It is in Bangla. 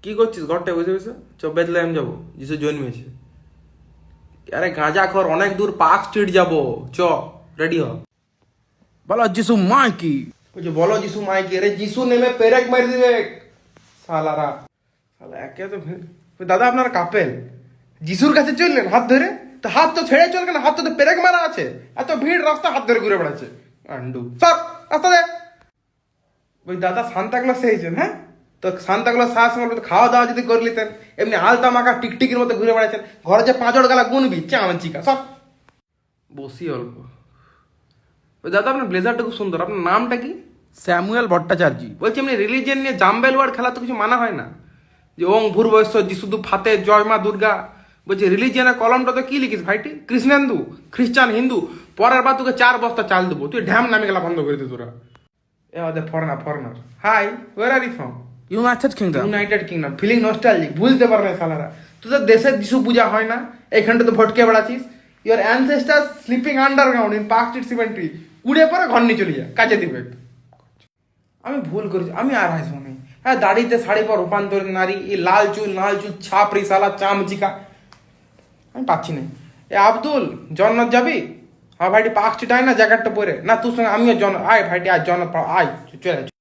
কি করছিস ঘরটায় বসে বসে? চ বেথলেহেম যাবো, যিশু জন্মেছে। আরে গাঁজা খর, অনেক দূর, পার্ক স্ট্রিট যাবো, চ রেডি হ। বলো যিশু মা কি? বলছে বলো যিশু মাইকে। আরে যিশু নেমে পেরেক মারি দিবে সালারা। সালা একে তো দাদা আপনার কাপেল যিশুর কাছে চললেন হাত ধরে, তো হাত তো ছেড়ে চলবে না, হাত তো পেরেক মারা আছে, এত ভিড় রাস্তা হাত ধরে ঘুরে বেড়াচ্ছে। আন্ডু সব রাস্তা দে। ওই দাদা সান্তা ক্লজ হয়েছেন, হ্যাঁ? তো সান্তা ক্লজ সাহস সঙ্গে খাওয়া দাওয়া যদি করে নিতেন, এমনি আলতা মাখা টিকটিকির মতো ঘুরে বেড়াচ্ছেন, ঘরে যে পাঁচড় গালা গুনবি চামন চিকা সব। বসি অল্প। ওই দাদা আপনার ব্লেজারটা খুব সুন্দর, আপনার নামটা কি? স্যামুয়েল ভট্টাচার্য। বলছি এমনি রিলিজিয়ন নিয়ে জাম্বেল ওয়ার্ড খেলা তো কিছু মানা হয় না, যে ওং ভূর্ভস্ব যিশুদু ফাতে জয় মা দুর্গা। বলছি রিলিজিয়নের কলমটা তো কি লিখিস ভাইটি? কৃষ্ণেন্দু, খ্রিস্টান, হিন্দু। পরের বার তোকে 4 বস্তা চাল দেবো, তুই ঢ্যাম নামে গেলা বন্ধ করে দে তোরা। এ আমাদের foreigner. Hi, where are you from? United Kingdom. United Kingdom. Feeling nostalgic, ভুলতে পারবে সালারা। তোদের দেশের যিশু পূজা হয় না, এইখানটা তো ভটকে বেড়াচ্ছিস। Your ancestors sleeping underground in park street cemetery. কুড়ে পরে ঘর নিয়ে চলে যা, কাজে দিবে। আমি ভুল করেছি, আমি আর আসবো না। হ্যাঁ, দাড়িতে শাড়ি পর রূপান্তরিত নারী, এই লাল চুল ছাপড়ি সালা চামচিকা, আমি পাচ্ছি না। এ আব্দুল, জন্নত যাবি? হ্যাঁ ভাইটি, পার্ক স্ট্রিট আয় না, জ্যাকেটটা পরে না, তোর সঙ্গে আমিও আয় ভাইটি, আয় জন্নত আয়, চলে আয়।